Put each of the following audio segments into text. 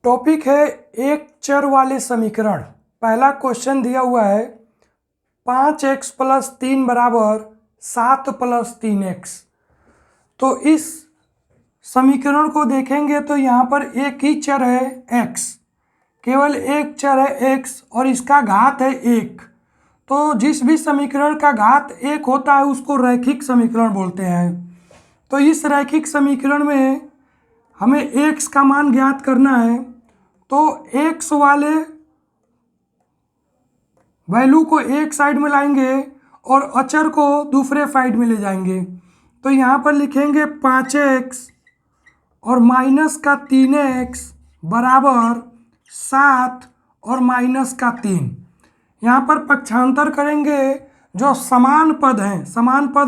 Topic है एक चर वाले समीकरण। पहला क्वेश्चन दिया हुआ है 5x + 3 = 7 + 3x। तो इस समीकरण को देखेंगे तो यहाँ पर एक ही चर है x, केवल एक चर है x और इसका घात है 1। तो जिस भी समीकरण का घात 1 होता है उसको रैखिक समीकरण बोलते हैं। तो इस रैखिक समीकरण में हमें x का मान ज्ञात करना है। तो x वाले वैल्यू को एक साइड में लाएंगे और अचर को दूसरे साइड में ले जाएंगे। तो यहाँ पर लिखेंगे 5x और -3x बराबर 7 और -3। यहाँ पर पक्षांतर करेंगे, जो समान पद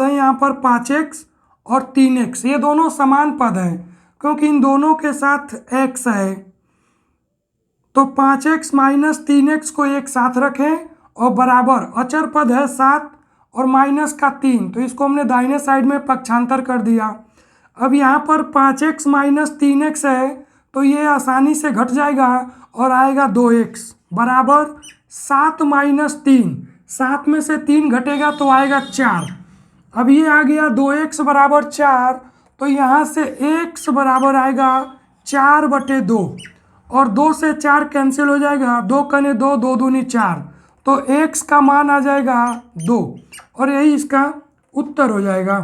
हैं यहाँ पर 5x और 3x, ये दोनों समान पद हैं क्योंकि इन दोनों के साथ x है। तो 5x - 3x को एक साथ रखें और बराबर अचर पद है 7 और -3, तो इसको हमने दाहिने साइड में पक्षांतर कर दिया। अब यहाँ पर 5x - 3x है तो ये आसानी से घट जाएगा और आएगा 2x बराबर 7 - 3। 7 में से 3 घटेगा तो आएगा 4। अब ये आ गया 2x बराबर 4, तो यहाँ से x बराबर आएगा 4/2 और 2 से 4 कैंसिल हो जाएगा, 2 कने 2, 2 दूनी 4, तो x का मान आ जाएगा 2 और यही इसका उत्तर हो जाएगा।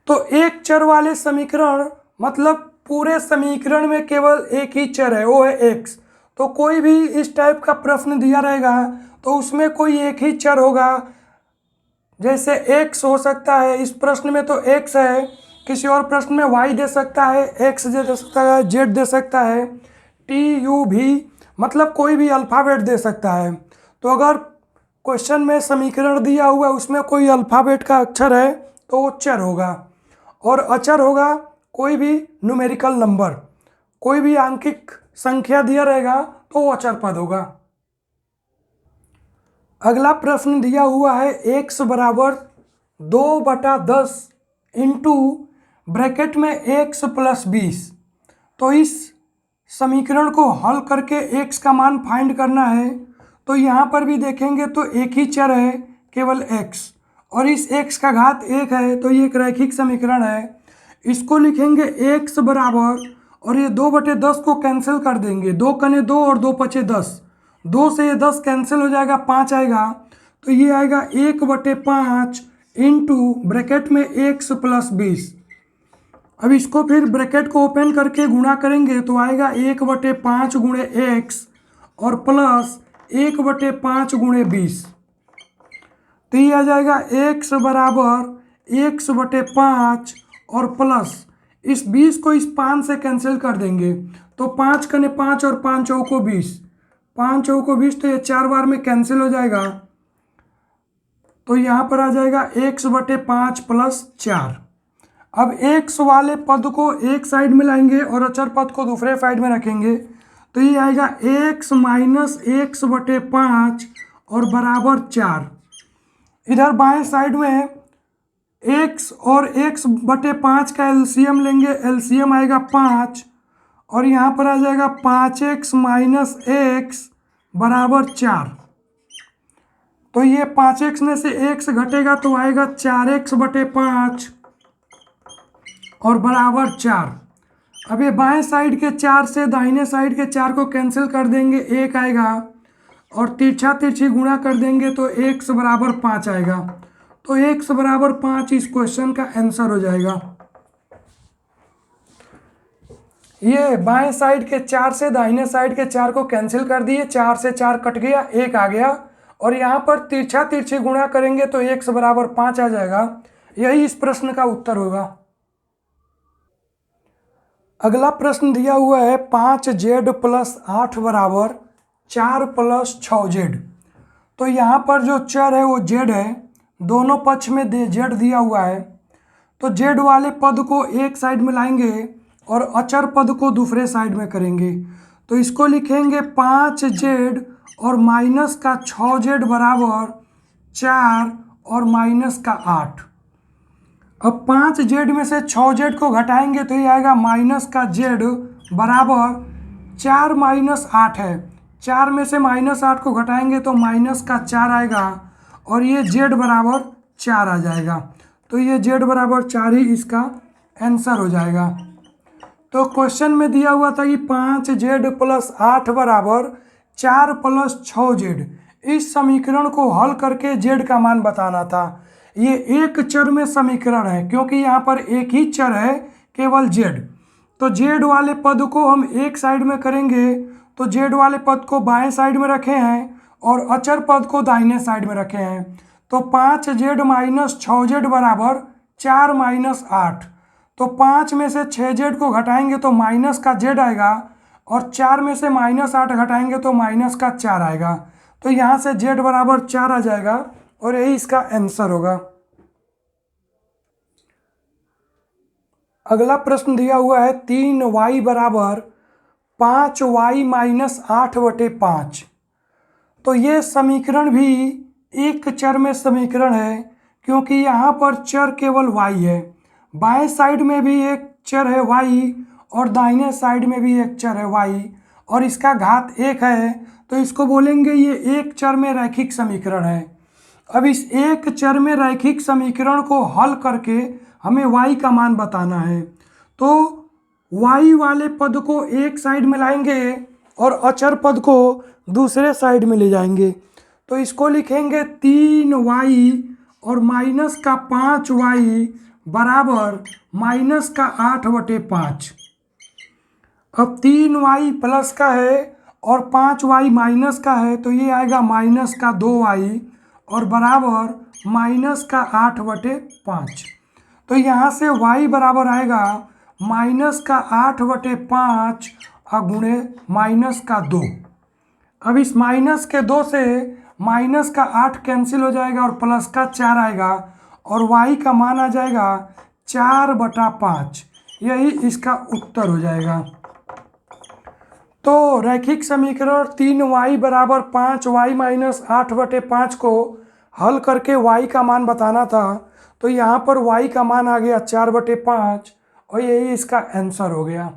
तो एक चर वाले समीकरण मतलब पूरे समीकरण में केवल एक ही चर है, वो है x। तो कोई भी इस टाइप का प्रश्न दिया रहेगा तो उसमें कोई एक ही चर होगा। जैसे x हो सकता है, इस प्रश्न में तो x है, किसी और प्रश्न में y दे सकता है, x दे सकता है, z दे सकता है, t u v मतलब कोई भी अल्फ़ाबेट दे सकता है। तो अगर क्वेश्चन में समीकरण दिया हुआ है उसमें कोई अल्फ़ाबेट का अक्षर है तो वो चर होगा, और अचर होगा कोई भी न्यूमेरिकल नंबर, कोई भी आंकिक संख्या दिया रहेगा तो वो अचर पद होगा। अगला प्रश्न दिया हुआ है x बराबर 2/10 इंटू ब्रैकेट में x + 20। तो इस समीकरण को हल करके x का मान फाइंड करना है। तो यहाँ पर भी देखेंगे तो एक ही चर है केवल x, और इस x का घात 1 है, तो ये एक रैखिक समीकरण है। इसको लिखेंगे x बराबर, और ये 2/10 को कैंसिल कर देंगे, 2 कने 2 और 2 पचे 10, 2 से ये 10 कैंसिल हो जाएगा, 5 आएगा, तो ये आएगा 1/5 इंटू ब्रैकेट में x + 20। अब इसको फिर ब्रैकेट को ओपन करके गुणा करेंगे तो आएगा 1/5 × x और प्लस 1/5 × 20। तो ये आ जाएगा x बराबर x/5 और प्लस इस 20 को इस 5 से कैंसिल कर देंगे, तो 5 कने 5 और 5 चौको 20, 5 चौको 20, तो ये 4 बार में कैंसिल हो जाएगा। तो यहाँ पर आ जाएगा x/5 + 4। अब x वाले पद को एक साइड में लाएंगे और अचर पद को दूसरे साइड में रखेंगे, तो ये आएगा x - x/5 और बराबर 4। इधर बाएं साइड में x और x/5 का एलसीएम लेंगे, एलसीएम आएगा 5, और यहाँ पर आ जाएगा 5x - x बराबर 4। तो ये 5x में से x घटेगा तो आएगा 4x/5 और बराबर 4। अब ये बाएं साइड के 4 से दाहिने साइड के 4 को कैंसिल कर देंगे, 1 आएगा, और तिरछा तिरछी गुणा कर देंगे तो x बराबर 5 आएगा। तो x बराबर 5 इस क्वेश्चन का आंसर हो जाएगा। ये बाएं साइड के 4 से दाहिने साइड के 4 को कैंसिल कर दिए, 4 से 4 कट गया, 1 आ गया, और यहाँ पर तिरछा तिरछी गुणा करेंगे तो x बराबर 5 आ जाएगा। यही इस प्रश्न का उत्तर होगा। अगला प्रश्न दिया हुआ है 5z + 8 बराबर 4 + 6z। तो यहाँ पर जो चर है वो z है, दोनों पक्ष में z दिया हुआ है। तो z वाले पद को एक साइड में लाएंगे और अचर पद को दूसरे साइड में करेंगे। तो इसको लिखेंगे 5z और -6z बराबर 4 और -8। अब 5z में से 6z को घटाएंगे तो ये आएगा माइनस का z बराबर 4 माइनस 8 है। 4 में से माइनस 8 को घटाएंगे तो माइनस का 4 आएगा और ये z बराबर 4 आ जाएगा। तो ये z बराबर 4 ही इसका आंसर हो जाएगा। तो क्वेश्चन में दिया हुआ था कि 5z प्लस 8 बराबर 4 प्लस 6z। इस समीकरण को हल करके z का मान बताना था। ये एक चर में समीकरण है क्योंकि यहाँ पर एक ही चर है केवल z। तो z वाले पद को हम एक साइड में करेंगे तो z वाले पद को बाएं साइड में रखे हैं और अचर पद को दाहिने साइड में रखे हैं। तो 5z माइनस 6z बराबर 4 माइनस 8। तो 5 में से 6z को घटाएंगे तो माइनस का z आएगा और 4 में से माइनस 8 घटाएंगे तो माइनस का 4 आएगा। तो यहाँ से z बराबर 4 आ जाएगा और यही इसका आंसर होगा। अगला प्रश्न दिया हुआ है 3y बराबर 5y माइनस 8/5। तो ये समीकरण भी एक चर में समीकरण है क्योंकि यहाँ पर चर केवल y है। बाएं साइड में भी एक चर है y और दाहिने साइड में भी एक चर है y और इसका घात 1 है। तो इसको बोलेंगे ये एक चर में रैखिक समीकरण है। अब इस एक चर में रैखिक समीकरण को हल करके हमें y का मान बताना है। तो y वाले पद को एक साइड में लाएंगे और अचर पद को दूसरे साइड में ले जाएंगे। तो इसको लिखेंगे 3y और माइनस का 5y बराबर माइनस का 8/5। अब 3y प्लस का है और 5y माइनस का है तो ये आएगा माइनस का 2y और बराबर माइनस का 8/5। तो यहाँ से y बराबर आएगा माइनस का 8/5 गुणे माइनस का 2। अब इस माइनस के 2 से माइनस का 8 कैंसिल हो जाएगा और प्लस का 4 आएगा और y का मान आ जाएगा 4/5। यही इसका उत्तर हो जाएगा। तो रैखिक समीकरण 3y बराबर 5y माइनस 8/5 को हल करके y का मान बताना था। तो यहाँ पर y का मान आ गया 4/5 और यही इसका आंसर हो गया।